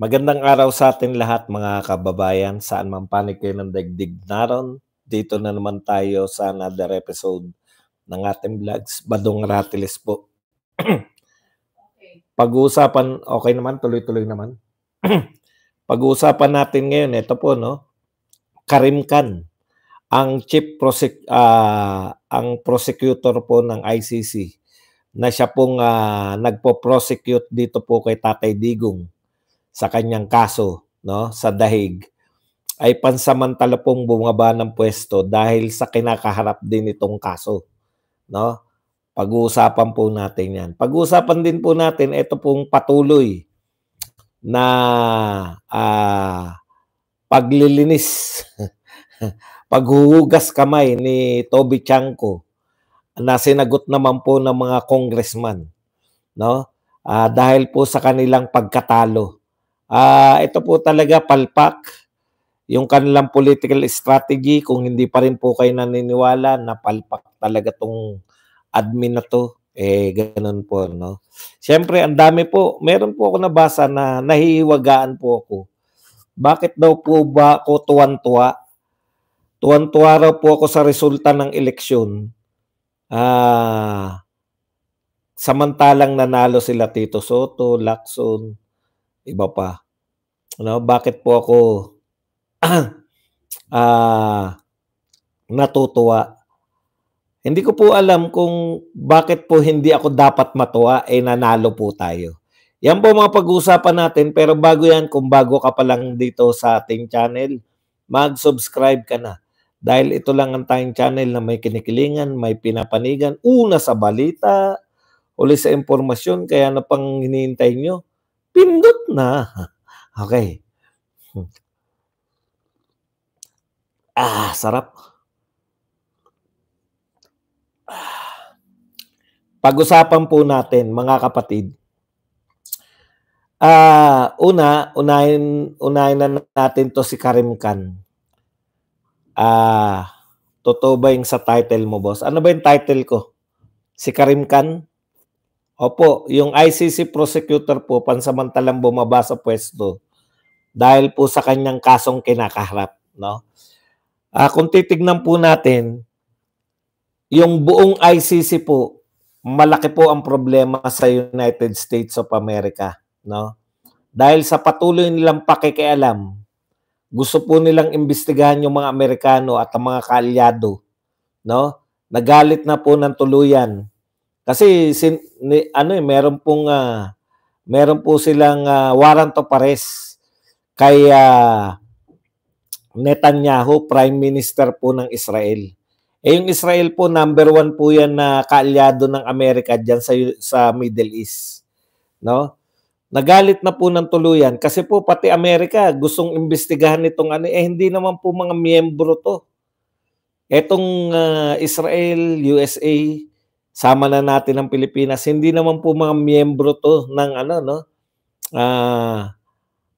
Magandang araw sa atin lahat mga kababayan, saan man panig kayo ng daigdig naron. Dito na naman tayo sa another episode ng ating vlogs, Badong Ratiles po. Pag-uusapan, okay naman, tuloy-tuloy naman. Pag-uusapan natin ngayon, ito po, no? Karim Khan, ang prosecutor po ng ICC na siya pong nagpo-prosecute dito po kay Tatay Digong sa kanyang kaso, no, sa dahig, ay pansamantala pong bumaba ng pwesto dahil sa kinakaharap din itong kaso, no? Pag-uusapan po natin 'yan. Pag-uusapan din po natin ito pong patuloy na paglilinis, paghuhugas kamay ni Toby Chanko na sinagot naman po ng mga congressman, no? Dahil po sa kanilang pagkatalo. Ito po talaga palpak yung kanilang political strategy. Kung hindi pa rin po kayo naniniwala na palpak talaga tong admin na to, ganun po, no? Siyempre, ang dami po. Meron po ako nabasa na nahihiwagaan po ako. Bakit daw po ba ako tuwan-tuwa? Tuwan-tuwa raw po ako sa resulta ng eleksyon. Samantalang nanalo sila Tito Soto, Lacson, iba pa. Ano, bakit po ako natutuwa? Hindi ko po alam kung bakit po hindi ako dapat matuwa, nanalo po tayo. Yan po mga pag-uusapan natin, pero bago yan, kung bago ka pa lang dito sa ating channel, mag-subscribe ka na. Dahil ito lang ang tayong channel na may kinikilingan, may pinapanigan, una sa balita, uli sa impormasyon, kaya na pang hinihintay nyo, pindot na. Okay. Sarap. Pag-usapan po natin, mga kapatid. Unahin na natin to si Karim Khan. Totoo ba yung sa title mo, boss? Ano ba yung title ko? Si Karim Khan? Opo, yung ICC prosecutor po pansamantalang bumaba sa pwesto dahil po sa kanyang kasong kinakaharap, no? Kung titignan po natin, yung buong ICC po, malaki po ang problema sa United States of America, no? Dahil sa patuloy nilang pakikialam, gusto po nilang imbestigahan yung mga Amerikano at ang mga kaalyado, no? Nagalit na po ng tuluyan. Kasi meron po silang warrant of arrest kay Netanyahu, Prime Minister po ng Israel. Yung Israel po, number 1 po yan na kaalyado ng Amerika dyan sa Middle East. No? Nagalit na po ng tuluyan kasi po pati Amerika gustong imbestigahan itong hindi naman po mga miyembro to. Etong Israel, USA, sama na natin ang Pilipinas, hindi naman po mga miyembro to ng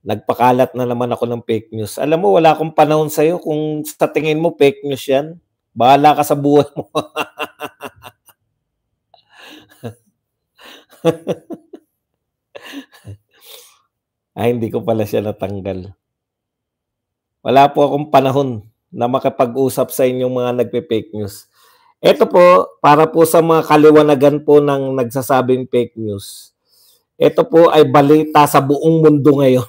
nagpakalat na naman ako ng fake news. Alam mo, wala akong panahon sa'yo kung sa tingin mo fake news yan. Bahala ka sa buhay mo. Hindi ko pala siya natanggal. Wala po akong panahon na makapag-usap sa inyong mga nagpe-fake news. Ito po, para po sa mga kaliwanagan po ng nagsasabing fake news. Ito po ay balita sa buong mundo ngayon.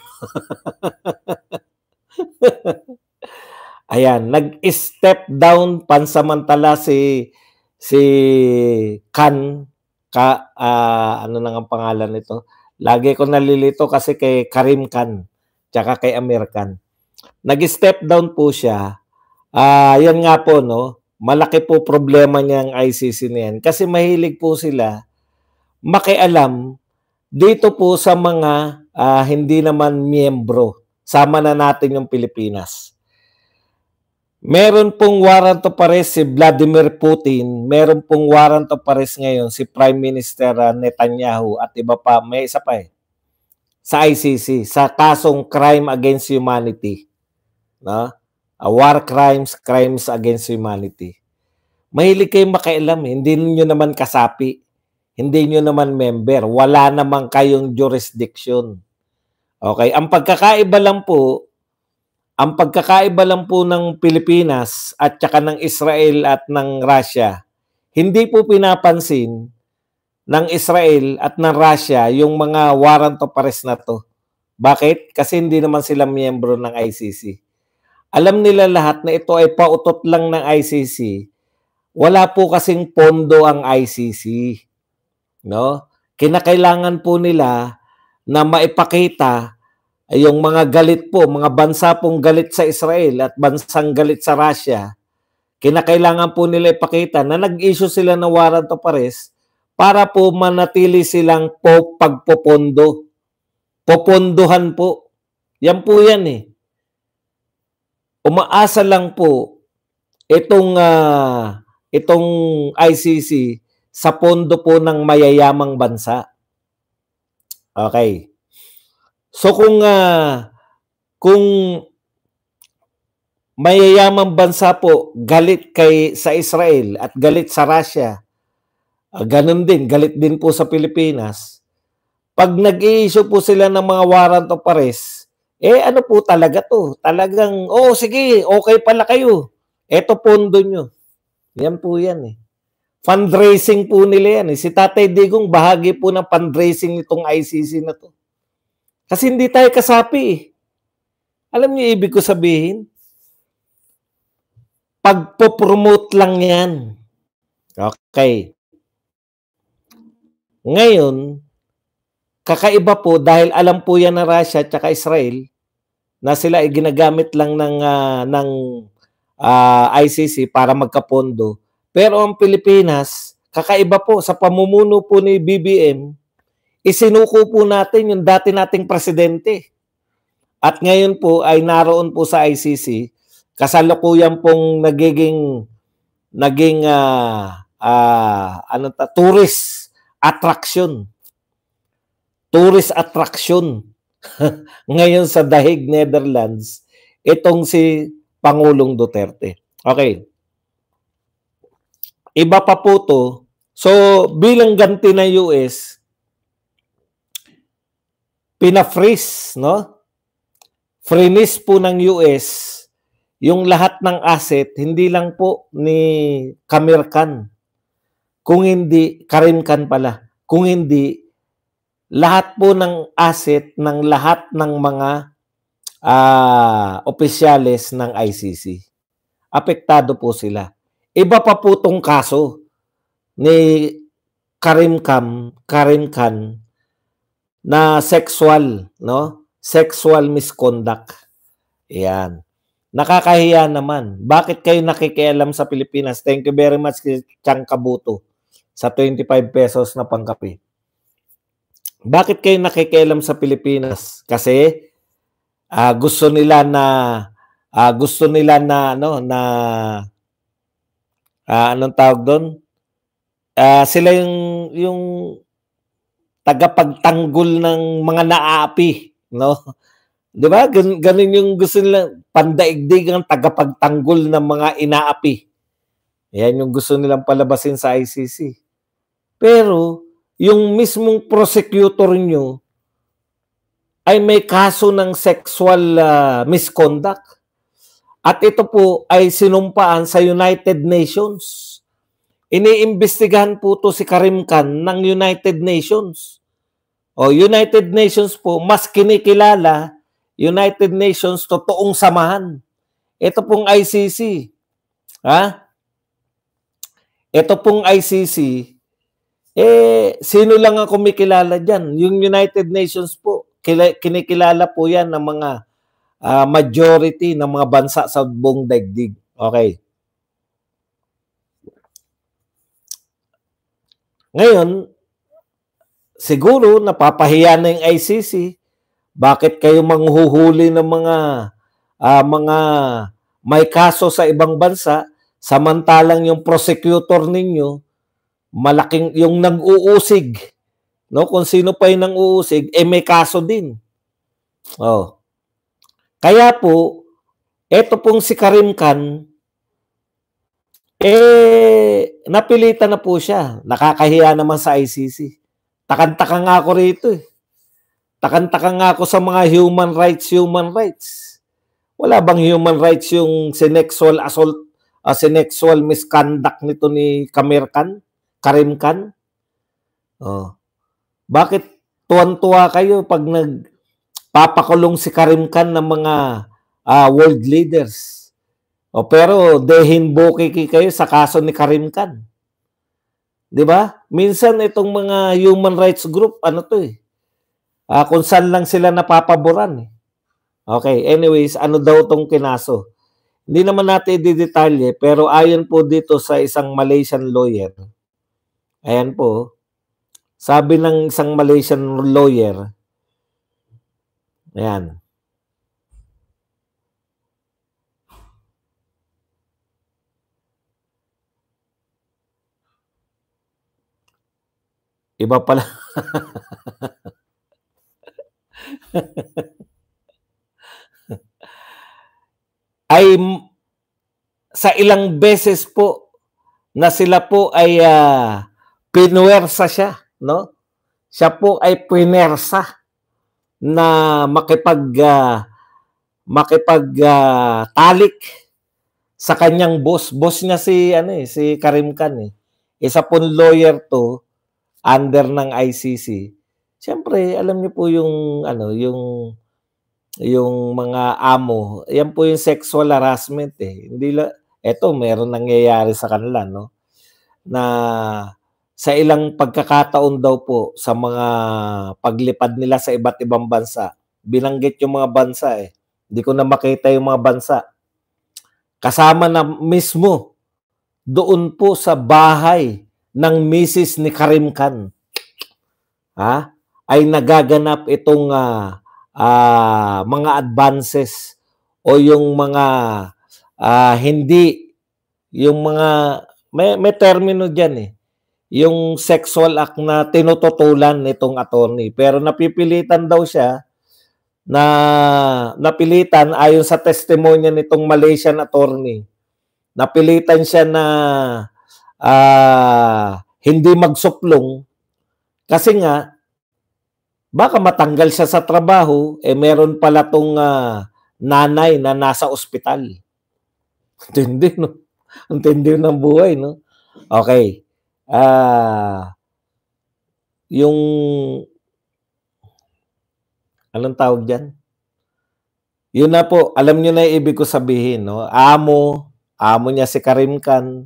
Ayan, nag-step down pansamantala si Khan, ano na ang pangalan nito? Lagi ko nalilito kasi kay Karim Khan, tsaka kay Amir Khan. Nag-step down po siya. Yan nga po, no? Malaki po problema niya ang ICC niyan kasi mahilig po sila makialam dito po sa mga hindi naman miyembro. Sama na natin yung Pilipinas. Meron pong warrant of arrest si Vladimir Putin. Meron pong warrant of arrest ngayon si Prime Minister Netanyahu at iba pa. May isa pa sa ICC sa kasong crime against humanity. No? War crimes, crimes against humanity. Mahilig kayong makialam. Hindi niyo naman kasapi. Hindi niyo naman member. Wala naman kayong jurisdiction. Okay, ang pagkakaiba lang po ng Pilipinas at saka ng Israel at ng Russia, hindi po pinapansin ng Israel at ng Russia yung mga warrant of arrest na to. Bakit? Kasi hindi naman sila miyembro ng ICC. Alam nila lahat na ito ay pautot lang ng ICC. Wala po kasing pondo ang ICC. No? Kinakailangan po nila na maipakita yung mga galit po, mga bansa pong galit sa Israel at bansang galit sa Russia. Kinakailangan po nila ipakita na nag-issue sila ng warrant of arrest para po manatili silang pagpopondo. Popondohan po. Yan po yan eh. Umaasa lang po itong ICC sa pondo po ng mayayamang bansa. Okay. So kung mayayamang bansa po galit sa Israel at galit sa Russia, ganun din, galit din po sa Pilipinas. Pag nag-i-issue po sila ng mga warrant of arrest, ano po talaga to? Talagang, sige, okay pala kayo. Eto pondo nyo. Yan po yan eh. Fundraising po nila yan eh. Si Tatay Digong, bahagi po ng fundraising nitong ICC na to. Kasi hindi tayo kasapi eh. Alam niyo ibig ko sabihin? Pagpo-promote lang yan. Okay. Ngayon, kakaiba po dahil alam po yan ng Russia at Israel na sila ay ginagamit lang ng ICC para magkapondo. Pero ang Pilipinas, kakaiba po sa pamumuno po ni BBM, isinuko po natin yung dati nating presidente. At ngayon po ay naroon po sa ICC, kasalukuyan pong naging tourist attraction. Tourist attraction. Ngayon sa Dahig, Netherlands, itong si Pangulong Duterte. Okay. Iba pa po to. So, bilang ganti ng US, pina-freeze, no? Freeze po ng US yung lahat ng asset, hindi lang po ni Amir Khan. Kung hindi, Karim Khan pala. Kung hindi, lahat po ng asset ng lahat ng mga opisyales ng ICC. Apektado po sila. Iba pa po tong kaso ni Karim Khan na sexual, no? Sexual misconduct. Ayan. Nakakahiya naman. Bakit kayo nakikialam sa Pilipinas? Thank you very much kay Chang Kabuto sa 25 pesos na pangkape. Bakit kayo nakikialam sa Pilipinas? Kasi gusto nila na anong tawag doon? Sila yung tagapagtanggol ng mga naaapi, no? 'Di ba? Ganun yung gusto nila, pandaigdig ang tagapagtanggol ng mga inaapi. Yan yung gusto nilang palabasin sa ICC. Pero yung mismong prosecutor nyo ay may kaso ng sexual misconduct. At ito po ay sinumpaan sa United Nations. Iniimbestigahan po to si Karim Khan ng United Nations. United Nations po, mas kinikilala, United Nations, totoong samahan. Ito pong ICC. Ito pong ICC, sino lang ang kumikilala dyan? Yung United Nations po, kinikilala po yan ng mga majority ng mga bansa sa buong daigdig. Okay. Ngayon, siguro napapahiya na yung ICC. Bakit kayo manghuhuli ng mga may kaso sa ibang bansa samantalang yung prosecutor ninyo malaking yung nag-uusig, no? Kung sino pa yung nang-uusig, may kaso din. Kaya po, eto pong si Karim Khan, napilitan na po siya. Nakakahiya naman sa ICC. Takang-taka nga ako rito eh. Takang-taka nga ako sa mga human rights. Wala bang human rights yung sinexual assault, sinexual misconduct nito ni Karim Khan? Oh. Bakit tuwan-tuwa kayo pag nagpapakulong si Karim Khan ng mga world leaders? O pero dehinbokiki kayo sa kaso ni Karim Khan. 'Di ba? Minsan itong mga human rights group, ano to eh, kung saan lang sila napapaboran eh. Okay, anyways, ano daw tong kinaso? Hindi naman natin i-detalye, pero ayon po dito sa isang Malaysian lawyer, ayan po, sabi ng isang Malaysian lawyer, ayan, iba pala. Ay sa ilang beses po na sila po ay pinuwersa siya, no? Siya po ay pinersa na makipagtalik sa kanyang boss. Boss niya si Karim Khan eh. Isa pong lawyer to under ng ICC. Siyempre, alam niyo po yung yung mga amo, yan po yung sexual harassment eh. Hindi la eto meron nangyayari sa kanila, no? Na sa ilang pagkakataon daw po sa mga paglipad nila sa iba't ibang bansa, binanggit yung mga bansa eh. Hindi ko na makita yung mga bansa. Kasama na mismo doon po sa bahay ng misis ni Karim Khan. Ay nagaganap itong mga advances o yung mga hindi yung mga may termino diyan eh. Yung sexual act na tinututulan nitong attorney, pero napipilitan daw siya napilitan ayon sa testimonya nitong Malaysian attorney. Napilitan siya na hindi magsuplong kasi nga baka matanggal siya sa trabaho, meron pala tong nanay na nasa ospital. Intindi, no? Intindi ng buhay, no? Okay. Yung anong tawag dyan? Yun na po, alam nyo na yung ibig ko sabihin, no? Amo niya si Karim Khan,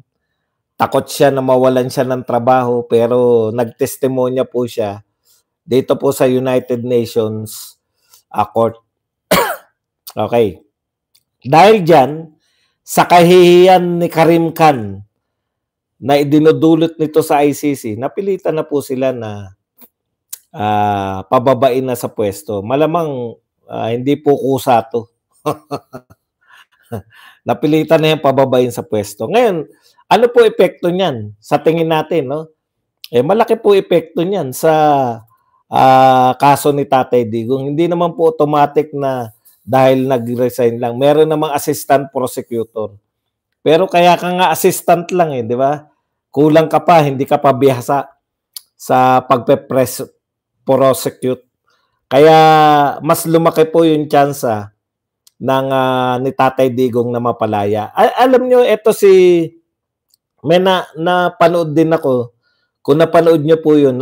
takot siya na mawalan siya ng trabaho, pero nagtestimonya po siya dito po sa United Nations Court. Okay. Dahil dyan, sa kahihiyan ni Karim Khan na idinudulot nito sa ICC, napilitan na po sila na pababain na sa pwesto. Malamang hindi po kusa to. Napilitan na yung pababain sa pwesto. Ngayon, ano po epekto niyan sa tingin natin, no? Malaki po epekto niyan sa kaso ni Tatay Digong. Hindi naman po automatic na dahil nag-resign lang. Meron namang assistant prosecutor. Pero kaya ka nga assistant lang eh, di ba? Kulang ka pa, hindi ka pa bihasa sa pagpe-prosecute. Kaya mas lumaki po yung tsansa ng ni Tatay Digong na mapalaya. Alam nyo, ito may napanood din ako. Kung napanood nyo po yun,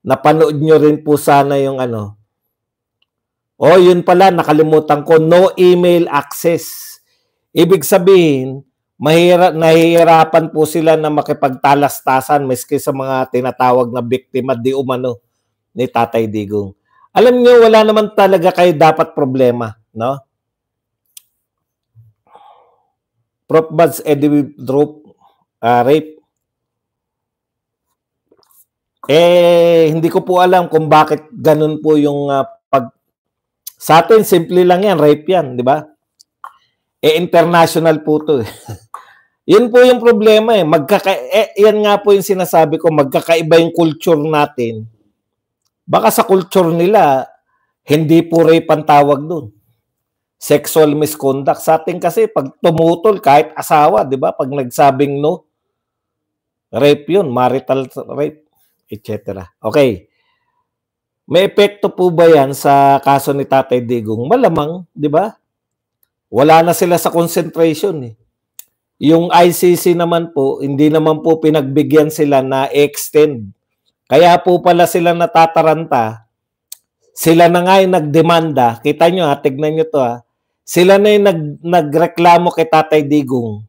napanood nyo rin po sana yung yun pala, nakalimutan ko, no email access. Ibig sabihin, nahihirapan po sila na makipagtalastasan maski sa mga tinatawag na biktima di umano ni Tatay Digong. Alam nyo, wala naman talaga kayo dapat problema, no? Prof. Buds Eddie rape. Hindi ko po alam kung bakit ganun po yung sa atin, simple lang yan, rape yan, di ba? International po to. Yun po yung problema eh. Yan nga po yung sinasabi ko, magkakaiba yung culture natin. Baka sa culture nila, hindi po rape ang tawag doon. Sexual misconduct. Sa atin kasi, pag tumutol, kahit asawa, di ba? Pag nagsabing no, rape yun, marital rape, etc. Okay. May epekto po ba yan sa kaso ni Tatay Digong? Malamang, di ba? Wala na sila sa concentration eh. Yung ICC naman po, hindi naman po pinagbigyan sila na extend. Kaya po pala sila natataranta. Sila na nga yung nagdemanda. Kita nyo ha, tignan nyo to ha. Sila na yung nagreklamo kay Tatay Digong.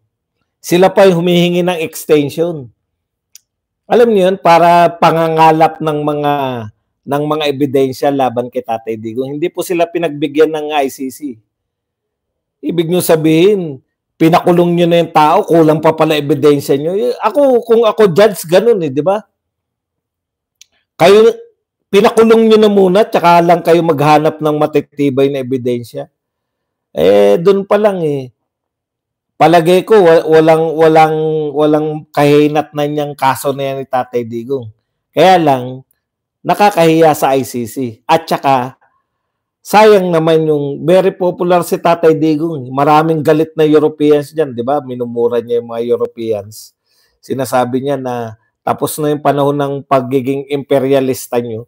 Sila pa yung humihingi ng extension. Alam niyo yun, para pangangalap ng mga ebidensya laban kay Tatay Digong. Hindi po sila pinagbigyan ng ICC. Ibig nyo sabihin, pinakulong nyo na yung tao, kulang pa pala ebidensya nyo. Kung ako judge, ganun eh, di ba? Kayo, pinakulong nyo na muna, tsaka lang kayo maghanap ng matitibay na ebidensya. Doon pa lang eh. Palagay ko, walang kahinat na niyang kaso na yan ni Tatay Digong. Kaya lang, nakakahiya sa ICC. At saka, sayang naman yung very popular si Tatay Digong. Maraming galit na Europeans dyan, di ba? Minumura niya yung mga Europeans. Sinasabi niya na tapos na yung panahon ng pagiging imperialista nyo.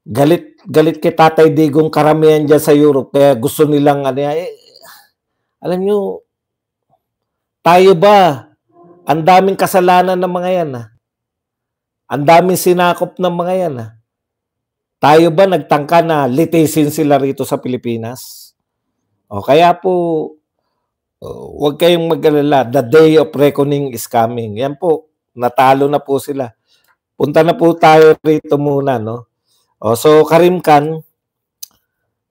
Galit kay Tatay Digong karamihan dyan sa Europe. Kaya gusto nilang, alam nyo, tayo ba? Ang daming kasalanan ng mga yan. Ang daming sinakop ng mga yan. Tayo ba nagtangka na litisin sila rito sa Pilipinas? Kaya po, huwag kayong mag-alala. The day of reckoning is coming. Yan po, natalo na po sila. Punta na po tayo rito muna, no? So, Karim Khan,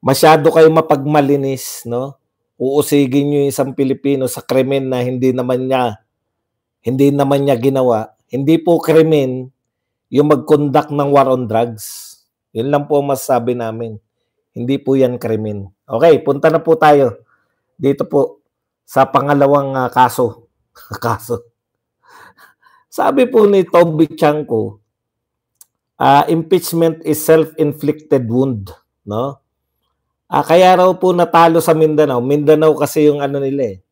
masyado kayo mapagmalinis, no? Uusigin nyo yung isang Pilipino sa krimen na hindi naman niya ginawa. Hindi po krimen yung mag-conduct ng war on drugs. Yun lang po masasabi namin. Hindi po yan krimen. Okay, punta na po tayo dito po sa pangalawang kaso. Sabi po ni Toby Chanko, impeachment is self-inflicted wound, no? Kaya raw po natalo sa Mindanao. Mindanao kasi yung nila eh.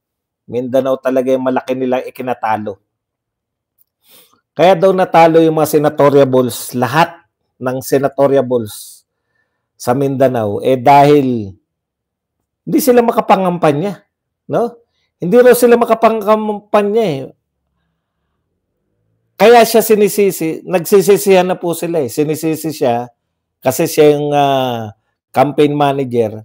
Mindanao talaga yung malaki nilang ikinatalo. Kaya daw natalo yung mga senatoriables, lahat ng senatoriables sa Mindanao dahil hindi sila makapangampanya, no? Hindi raw sila makapangampanya eh. Kaya siya sinisisi, nagsisisihan na po sila eh. Sinisisi siya kasi siya yung campaign manager.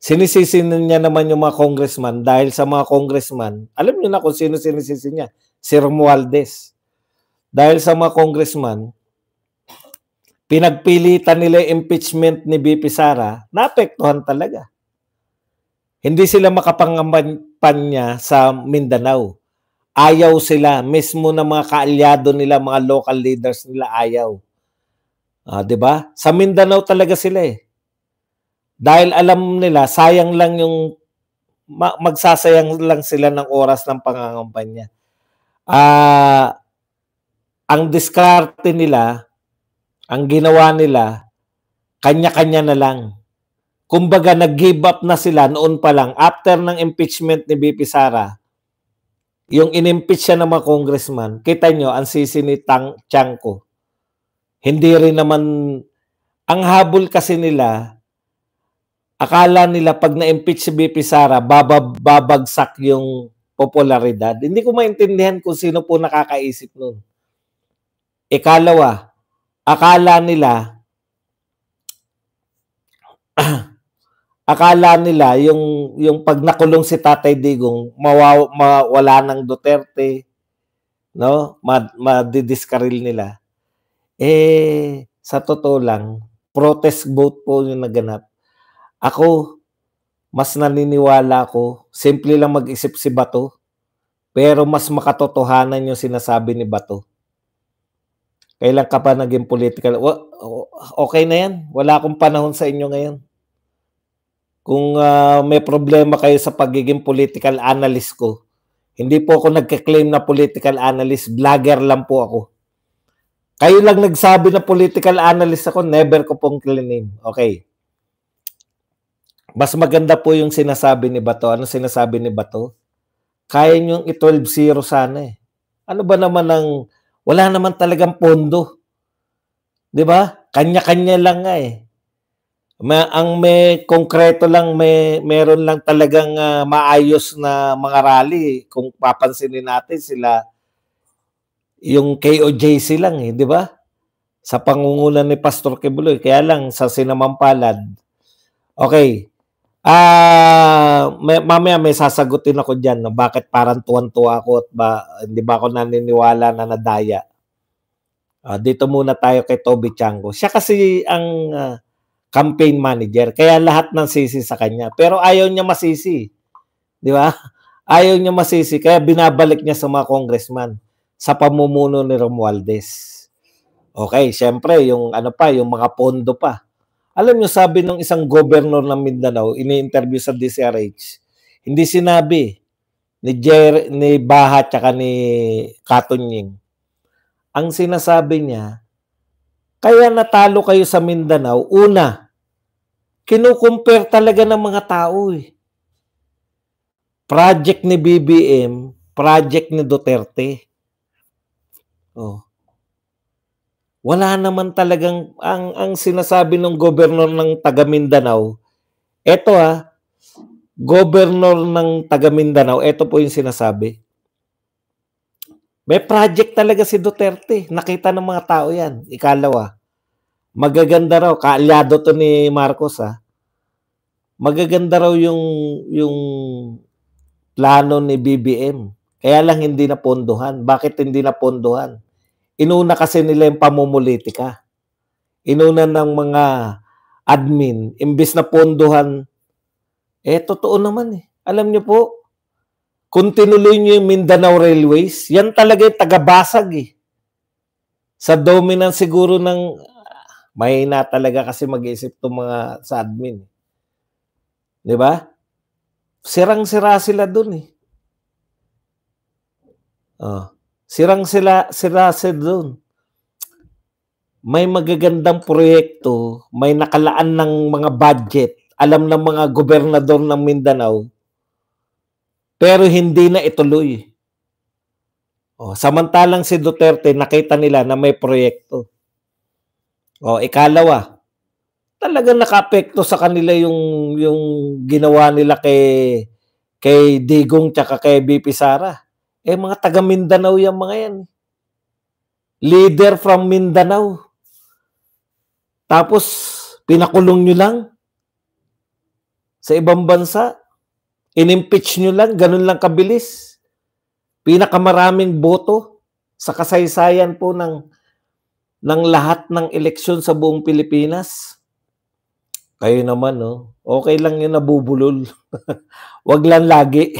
Sinisisi niya naman yung mga congressman dahil sa mga congressman, alam niyo na kung sino sinisisi niya, si Romualdez. Dahil sa mga congressman, pinagpilitan nila yung impeachment ni BP Sara, naapektuhan talaga. Hindi sila makapangampanya sa Mindanao. Ayaw sila, mismo ng mga kaalyado nila, mga local leaders nila ayaw. 'Di ba? Sa Mindanao talaga sila eh. Dahil alam nila, sayang lang yung magsasayang lang sila ng oras ng pangangampanya. Ang diskarte nila, ang ginawa nila, kanya-kanya na lang. Kumbaga, nag-give up na sila noon pa lang. After ng impeachment ni BP Sara, yung in-impeach siya ng mga congressman, kita nyo, ang sisi ni Chanko. Hindi rin naman, ang habol kasi nila, akala nila pag na-impeach si BP Sara, babagsak yung popularidad. Hindi ko maintindihan kung sino po nakakaisip nun. Ikalawa, akala nila yung pag nakulong si Tatay Digong, mawala ng Duterte, no? Madidiskaril nila. Sa totoo lang, protest vote po yung naganap. Ako, mas naniniwala ko, simple lang mag-isip si Bato, pero mas makatotohanan yung sinasabi ni Bato. Kailan ka pa naging political? Okay na yan. Wala akong panahon sa inyo ngayon. Kung may problema kayo sa pagiging political analyst ko, hindi po ako nagka-claim na political analyst, vlogger lang po ako. Kayo lang nagsabi na political analyst ako, never ko pong claim. Okay. Mas maganda po yung sinasabi ni Bato. Ano sinasabi ni Bato? Kaya niyong i-12-0 sana eh. Ano ba naman wala naman talagang pondo. 'Di ba? Kanya-kanya lang nga eh. Ang may konkreto lang, meron lang talagang maayos na mga rally. Kung papansinin natin sila, yung KOJC lang eh, 'di ba? Sa pangunguna ni Pastor Kibuloy. Kaya lang sa sinamampalad. Okay. Mamaya may sasagutin ako diyan na bakit parang tuwan-tuwa ako at hindi ba ako naniniwala na nadaya. Dito muna tayo kay Toby Chango. Siya kasi ang campaign manager, kaya lahat ng sisi sa kanya. Pero ayaw niya masisi. Di ba? Ayaw niya masisi, kaya binabalik niya sa mga congressman sa pamumuno ni Romualdez. Okay, syempre, yung yung mga pondo pa. Alam niyo, sabi ng isang governor ng Mindanao, ini-interview sa DCRH, hindi sinabi ni Baha tsaka ni Katunying. Ang sinasabi niya, kaya natalo kayo sa Mindanao, una, kinukumpare talaga ng mga tao eh. Project ni BBM, project ni Duterte. Oh. Wala naman talagang, ang sinasabi ng gobernador ng taga Mindanao, eto gobernador ng taga Mindanao, eto po yung sinasabi. May project talaga si Duterte. Nakita ng mga tao yan. Ikalawa, magaganda raw, kaalyado to ni Marcos magaganda raw yung plano ni BBM. Kaya lang hindi na pondohan. Bakit hindi na pondohan? Inuna kasi nila yung pamumulitika. Inuna ng mga admin. Imbis na pondohan, totoo naman eh. Alam niyo po, kung tinuloy niyo yung Mindanao Railways, yan talaga yung tagabasag eh. Sa dominance siguro ng, mahina talaga kasi mag-isip itong mga sa admin. Di ba? Sirang-sira sila dun eh. Sirang-sira sila dun. May magagandang proyekto, may nakalaan ng mga budget, alam ng mga gobernador ng Mindanao, pero hindi na ituloy. Samantalang si Duterte, nakita nila na may proyekto. Ikalawa, talagang naka-apekto sa kanila yung ginawa nila kay Digong tsaka kay BP Sara. Mga taga Mindanao yung mga yan. Leader from Mindanao. Tapos, pinakulong nyo lang sa ibang bansa. In-impeach nyo lang, ganun lang kabilis. Pinakamaraming boto sa kasaysayan po ng lahat ng eleksyon sa buong Pilipinas. Kayo naman, no? Okay lang yung nabubulol. Wag lang lagi.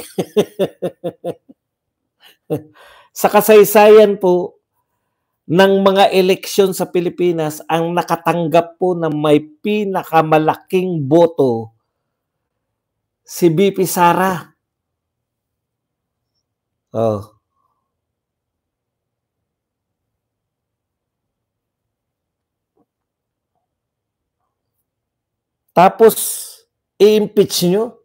Sa kasaysayan po ng mga eleksyon sa Pilipinas, ang nakatanggap po na may pinakamalaking boto si BP Sara. Tapos, i-impeach nyo?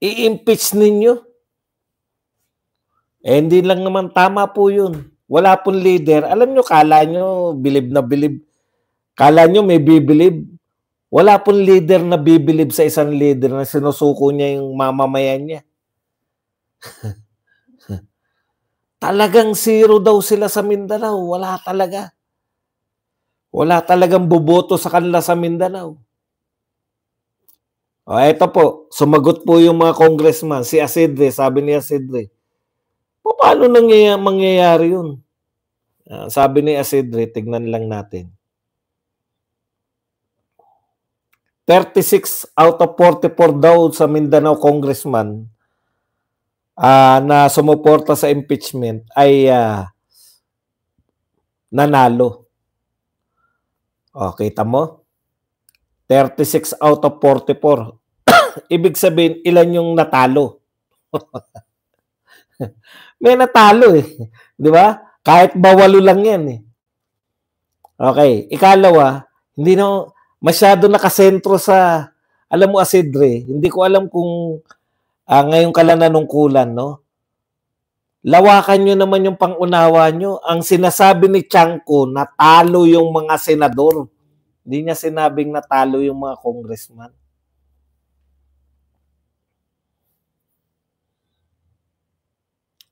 I-impeach ninyo? Hindi lang naman tama po yun. Wala pong leader. Alam nyo, kala nyo, bilib na bilib. Kala nyo may bibilib. Wala pong leader na bibilib sa isang leader na sinusuko niya yung mamamayan niya. Talagang zero daw sila sa Mindanao. Wala talaga. Wala talagang boboto sa kanila sa Mindanao. Ito po, sumagot po yung mga congressman. Si Asidre, sabi ni Asidre, paano mangyayari yun? Sabi ni Asidre, tignan lang natin. 36 out of 44 daw sa Mindanao congressman na sumuporta sa impeachment ay nanalo. Kita mo? 36 out of 44. Ibig sabihin, ilan yung natalo? May natalo eh. Di ba? Kahit bawalo lang yan eh. Okay. Ikalawa, hindi na masyado nakasentro sa, alam mo Asidre, hindi ko alam kung ngayon ka lang nanungkulan, no? lawakan nyo naman yung pangunawa nyo. Ang sinasabi ni Chanco, natalo yung mga senador. Hindi niya sinabing natalo yung mga congressman.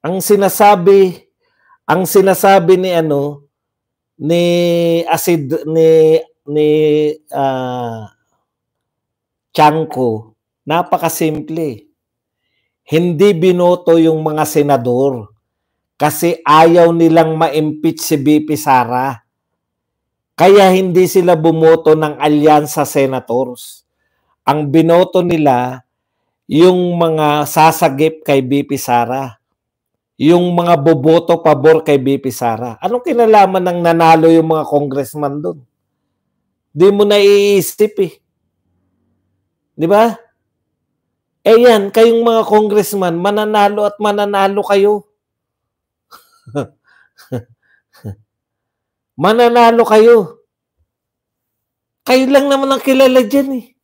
Ang sinasabi ni ano ni Chanco, napakasimple. Hindi binoto yung mga senador kasi ayaw nilang ma-impeach si BP Sara. Kaya hindi sila bumoto ng alyansa senators. Ang binoto nila yung mga sasagip kay BP Sara. Yung mga boboto pabor kay BP Sara. Anong kinalaman ng nanalo yung mga congressman doon? Di mo naiisip eh. Di ba? Eh yan, kayong mga congressman, mananalo at mananalo kayo. Mananalo kayo. Kayo lang naman ang kilala dyan eh.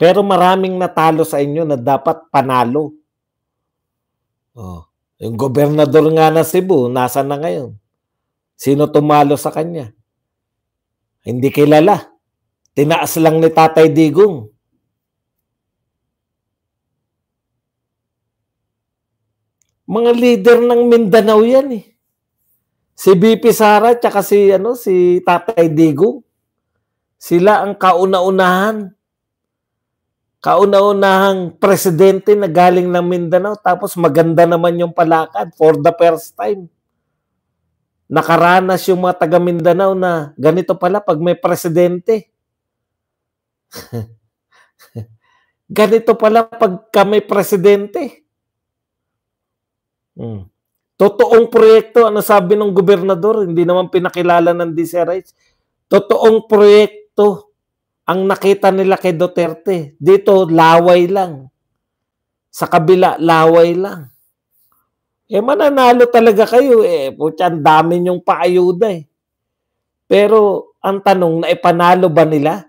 Pero maraming natalo sa inyo na dapat panalo. Oh, yung gobernador nga na Cebu, nasa na ngayon? Sino tumalo sa kanya? Hindi kilala. Tinaas lang ni Tatay Digong. Mga leader ng Mindanao yan eh. Si BP Sara tsaka si Tatay Digong. Sila ang kauna-unahang presidente na galing ng Mindanao, tapos maganda naman yung palakad for the first time. Nakaranas yung mga taga Mindanao na ganito pala pag may presidente. Ganito pala pag may presidente. Totoong proyekto, ano sabi ng gobernador, hindi naman pinakilala ng DCRH. Totoong proyekto ang nakita nila kay Duterte. Dito, laway lang. Sa kabila, laway lang. Eh, mananalo talaga kayo eh. Pucha, ang dami nyong paayuda eh. Pero, ang tanong, naipanalo ba nila?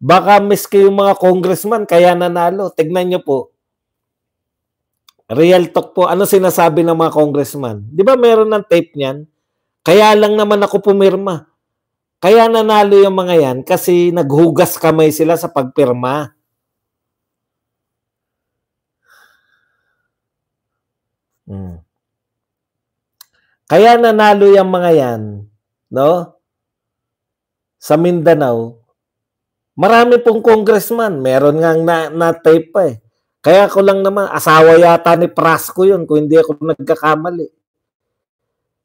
Baka miski yung mga congressman, kaya nanalo. Tignan nyo po. Real talk po. Ano sinasabi ng mga congressman? Di ba meron ng tape niyan? Kaya lang naman ako pumirma. Kaya nanalo yung mga yan kasi naghugas kamay sila sa pagpirma. Kaya nanalo yung mga yan, no? Sa Mindanao, marami pong congressman. Meron nga na-tape pa eh. Kaya ko lang naman, asawa yata ni Prasco yun kung hindi ako nagkakamali.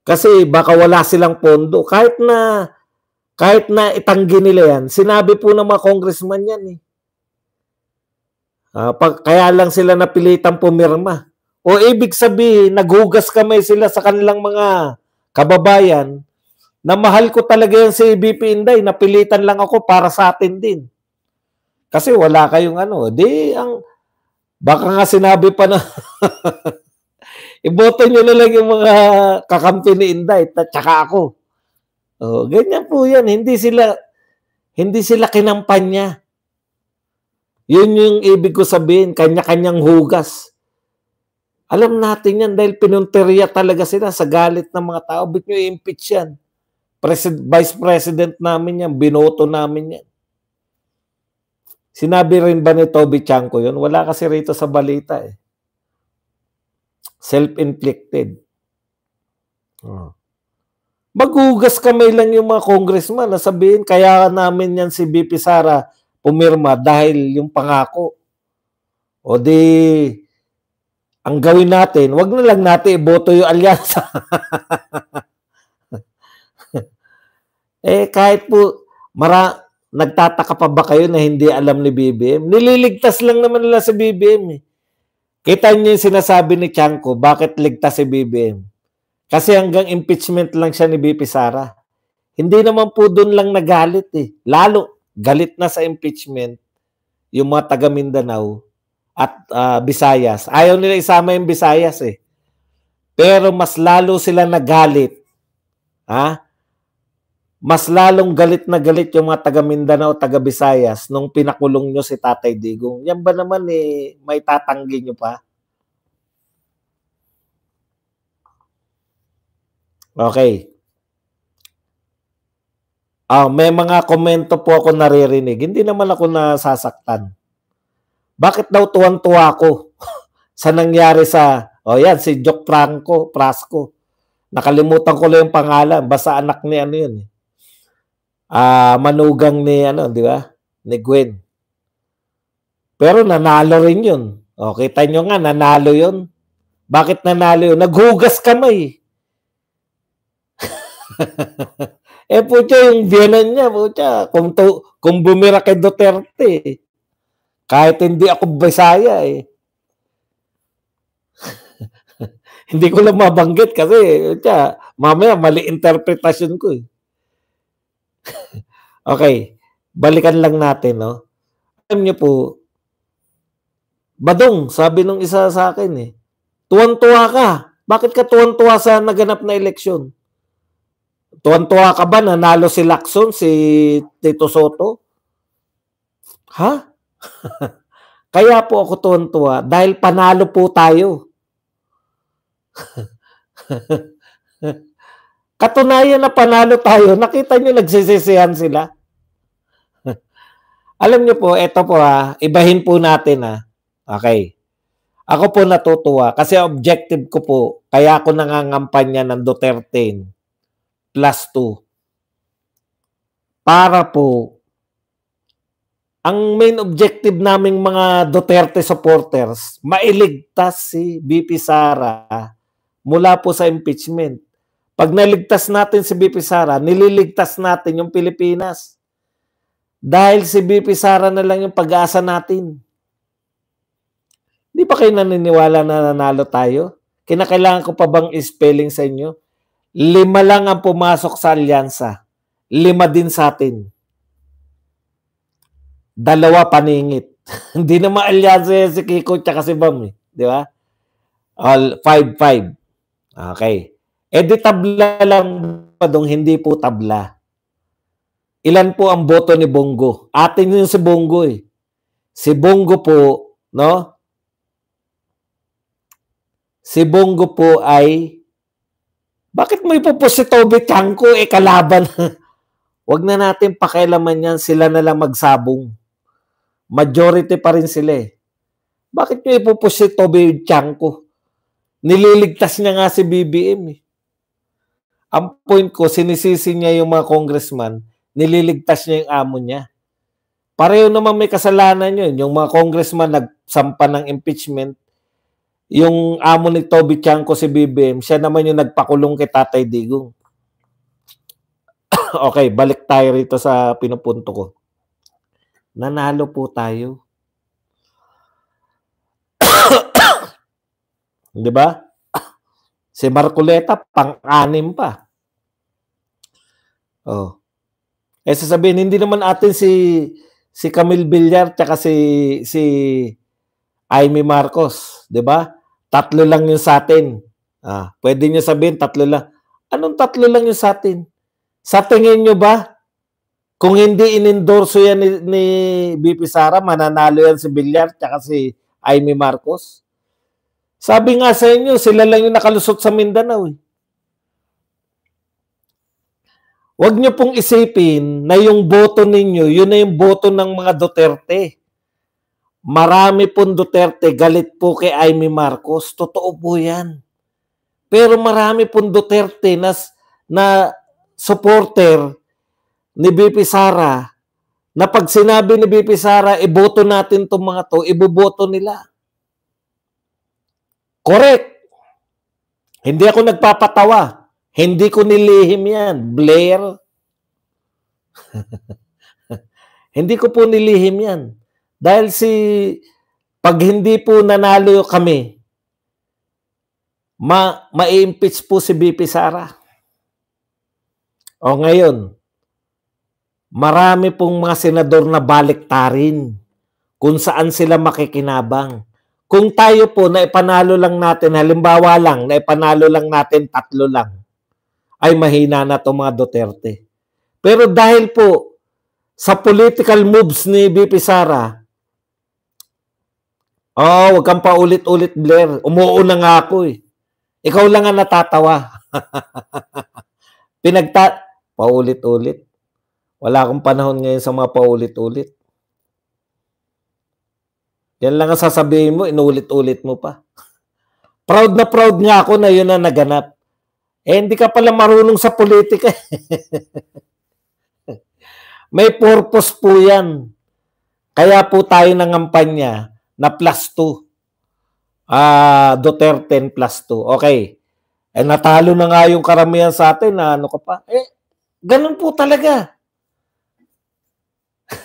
Kasi baka wala silang pondo. Kahit na itanggi nila yan, sinabi po ng mga congressman yan eh. Kaya lang sila napilitang pumirma. O ibig sabihin, naghugas kamay sila sa kanilang mga kababayan na mahal ko talaga yan si BP Inday, napilitan lang ako para sa atin din. Kasi wala kayong baka nga sinabi pa na iboto nyo na lang yung mga kakampi ni Inday at saka ako. Oh, ganyan po yan. Hindi sila kinampanya. Yun yung ibig ko sabihin, kanya-kanyang hugas. Alam natin yan dahil pinunteriya talaga sila sa galit ng mga tao. Ba't nyo i-impeach yan? Vice President namin yan, binoto namin yan. Sinabi rin ba ni Toby Chanco yun? Wala kasi rito sa balita eh. Self-inflicted. Maghugas kamay lang yung mga congressman na sabihin, kaya namin yan si BP Sara pumirma dahil yung pangako. O di, ang gawin natin, wag na lang natin iboto yung alyansa. Kahit po, nagtataka pa ba kayo na hindi alam ni BBM? Nililigtas lang naman nila si BBM eh. Kita niyo yung sinasabi ni Chanco, bakit ligtas si BBM? Kasi hanggang impeachment lang siya ni BP Sara. Hindi naman po doon lang nagalit eh. Lalo, galit na sa impeachment yung mga taga Mindanao at Visayas. Ayaw nila isama yung Visayas eh. Pero mas lalo sila nagalit. mas lalong galit na galit yung mga taga Mindanao, taga Visayas nung pinakulong nyo si Tatay Digong. Yan ba naman may tatanggi nyo pa? Okay. May mga komento po ako naririnig. Hindi naman ako nasasaktan. Bakit daw tuwan-tuwa ako sa nangyari yan, si Jock Prasco. Nakalimutan ko lang yung pangalan. Basta anak ni yun. Manugang ni, di ba? Ni Gwen. Pero nanalo rin yun. Kita nyo nga, nanalo yun. Bakit nanalo yun? Naghugas kamay. Pucha, yung biyanan niya, pucha, kung bumira kay Duterte, kahit hindi ako Bisaya hindi ko lang mabanggit kasi, pucha, mamaya mali interpretasyon ko Okay, balikan lang natin, no? Alam niyo po, Badong, sabi nung isa sa akin tuwan-tuwa ka. Bakit ka tuwan-tuwa sa naganap na eleksyon? Tuwan-tuwa ka ba nanalo si Lacson, si Tito Soto? Ha? Kaya po ako tuwan-tuwa dahil panalo po tayo. Katunayan na panalo tayo. Nakita niyo nagsisisihan sila. Alam niyo po, eto po ibahin po natin Okay. Ako po natutuwa kasi objective ko po, kaya ako nangangampanya ng Duterte +2. Para po, ang main objective naming mga Duterte supporters, mailigtas si BP Sara mula po sa impeachment. Pag naligtas natin si BP Sara, nililigtas natin yung Pilipinas. Dahil si BP Sara na lang yung pag-asa natin. Di ba kayo naniniwala na nanalo tayo? Kinakailangan ko pa bang spelling sa inyo? 5 lang ang pumasok sa alyansa. 5 din sa atin. 2 paningit. Hindi na maalyansa si Kiko tsaka si Bam Di ba? 5-5. Okay. Di tabla lang pa dong, hindi po tabla. Ilan po ang boto ni Bongo? Atin yun si Bongo Si Bongo po, no? Si Bongo po ay bakit mo ipupus si Toby Chanko kalaban? Wag na natin pakialaman yan, sila na lang magsabong. Majority pa rin sila Bakit nyo ipupus si Toby Chanko? Nililigtas niya nga si BBM Ang point ko, sinisisi niya yung mga congressman, nililigtas niya yung amo niya. Pareho naman may kasalanan yun. Yung mga congressman nagsampa ng impeachment, yung amo ni Toby Chanko si BBM, siya naman yung nagpakulong kay Tatay Digong. Okay, balik tayo rito sa pinupunto ko. Nanalo po tayo. Di ba? Si Marcoleta, pang-anim pa. Sasabihin, hindi naman atin si Camille Villar tsaka si Amy Marcos. Di ba? 3 lang yung sa atin. Pwede nyo sabihin, 3 lang. Anong 3 lang yung sa atin? Sa tingin nyo ba, kung hindi inendorso yan ni BP Sara, mananalo yan si Villar tsaka si Amy Marcos? Sabi nga sa inyo, sila lang yung nakalusot sa Mindanao Huwag nyo pong isipin na yung boto ninyo, yun na yung boto ng mga Duterte. Marami pong Duterte, galit po kay Amy Marcos. Totoo po yan. Pero marami pong Duterte na supporter ni BP Sara na pag sinabi ni BP Sara, iboto natin itong mga to, iboboto nila. Correct. Hindi ako nagpapatawa. Hindi ko nilihim yan. Blair. Hindi ko po nilihim yan. Dahil pag hindi po nanalo kami, ma-impeach po si BP Sara. Ngayon, marami pong mga senador na baliktarin kung saan sila makikinabang. Kung tayo po na ipanalo lang natin, halimbawa lang, na ipanalo lang natin 3 lang, ay mahina na itong mga Duterte. Pero dahil po sa political moves ni BP Sara, wag kang paulit-ulit, Blair. Umuuna nga ako eh. Ikaw lang ang natatawa. Paulit-ulit. Wala akong panahon ngayon sa mga paulit-ulit. Yan lang ang sasabihin mo, inulit-ulit mo pa. Proud na proud nga ako na yun na naganap. Hindi ka pala marunong sa politika. May purpose po yan. Kaya po tayo nangampanya na +2. Duterte +2. Okay. Natalo na nga yung karamihan sa atin na ano ka pa. Ganun po talaga.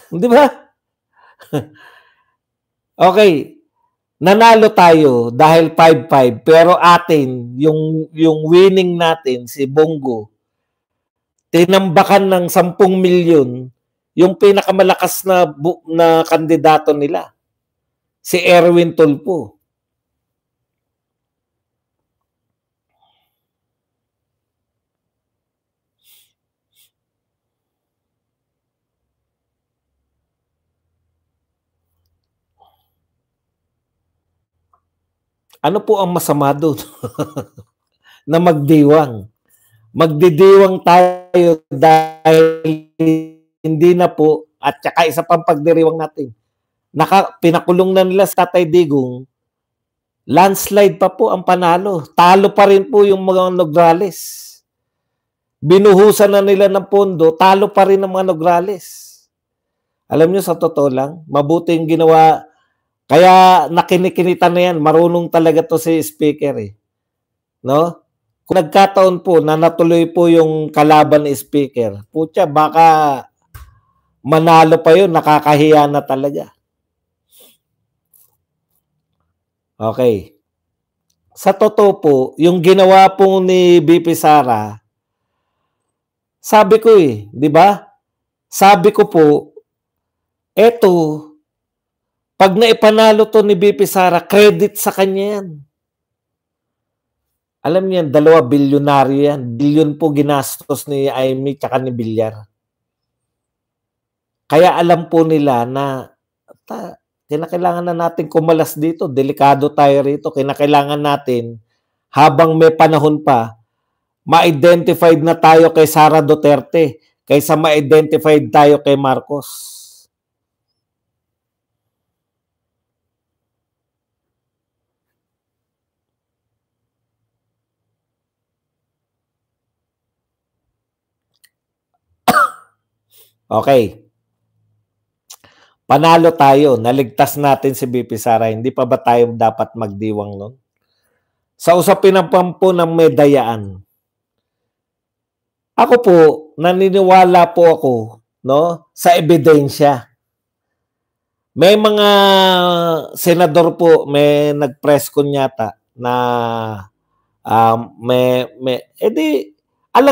Di ba? Okay. Nanalo tayo dahil 5-5 pero atin yung winning natin si Bongo tinambakan ng 10 milyon yung pinakamalakas na kandidato nila si Erwin Tulfo. Ano po ang masama doon? Na magdiwang. Magdidiwang tayo dahil hindi na po, at saka isa pang pagdiriwang natin, pinakulong na nila sa Tatay Digong, landslide pa po ang panalo. Talo pa rin po yung mga Nograles. Binuhusan na nila ng pondo, talo pa rin ang mga Nograles. Alam nyo, sa totoo lang, mabuting ginawa. Kaya nakinikinita na yan. Marunong talaga to si Speaker eh. No? Kung nagkataon po na natuloy po yung kalaban ni Speaker, putya, baka manalo pa yun. Nakakahiya na talaga. Okay. Sa totoo po, yung ginawa po ni BP Sara, sabi ko eh, di ba? Sabi ko po, eto, pag naipanalo to ni BP Sara, credit sa kanya yan. Alam niyan, 2 bilyonaryo yan. Bilyon po ginastos ni Amy tsaka ni Villar. Kaya alam po nila na kinakailangan na natin kumalas dito. Delikado tayo rito. Kinakailangan natin, habang may panahon pa, ma-identified na tayo kay Sara Duterte kaysa ma-identified tayo kay Marcos. Okay. Panalo tayo. Naligtas natin si BP Sara. Hindi pa ba tayo dapat magdiwang nun? Sa usapin ng pampo ng medayaan. Ako po, naniniwala po ako, no, sa ebidensya. May mga senador po, may nag-press con yata na alam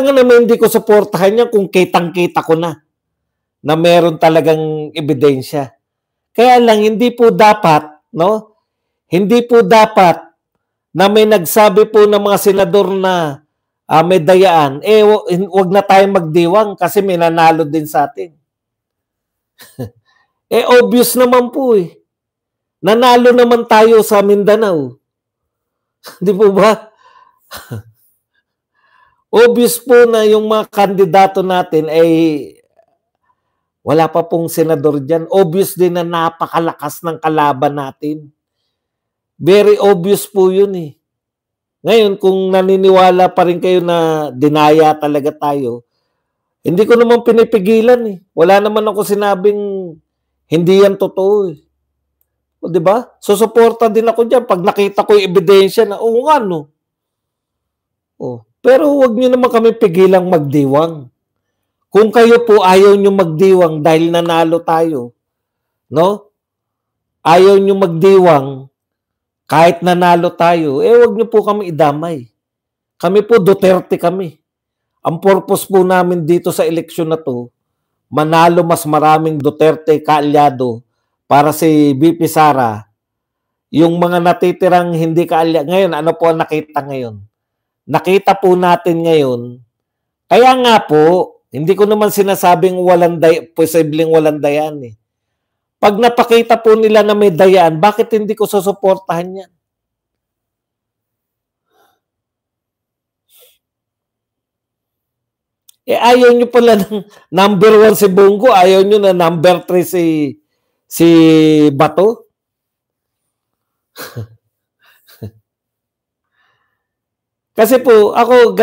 nga naman hindi ko suportahan yan kung kitang-kita ko na meron talagang ebidensya. Kaya lang, hindi po dapat, no? Hindi po dapat na may nagsabi po ng mga senador na may dayaan, wag na tayong magdiwang kasi may nanalo din sa atin. Obvious naman po eh. Nanalo naman tayo sa Mindanao. Di po ba? Obvious po na yung mga kandidato natin ay wala pa pong senador dyan. Obvious din na napakalakas ng kalaban natin. Very obvious po yun eh. Ngayon, kung naniniwala pa rin kayo na dinaya talaga tayo, hindi ko naman pinipigilan eh. Wala naman ako sinabing hindi yan totoo eh. O, diba? Susuporta din ako dyan pag nakita ko yung ebidensya na, nga no. Pero huwag nyo naman kami pigilang magdiwang. Kung kayo po ayaw nyo magdiwang dahil nanalo tayo, no? Ayaw nyo magdiwang kahit nanalo tayo, huwag nyo po kami idamay. Kami po Duterte kami. Ang purpose po namin dito sa eleksyon na to, manalo mas maraming Duterte kaalyado para si BP Sara. Yung mga natitirang hindi kaalyado. Ngayon, ano po ang nakita ngayon? Nakita po natin ngayon, kaya nga po, Hindi ko naman sinasabing posibleng walang dayaan eh. Pag napakita po nila na may dayaan, bakit hindi ko susuportahan yan? Eh ayaw nyo pala ng number 1 si Bongo, ayaw nyo na number 3 si Bato? Kasi po, ako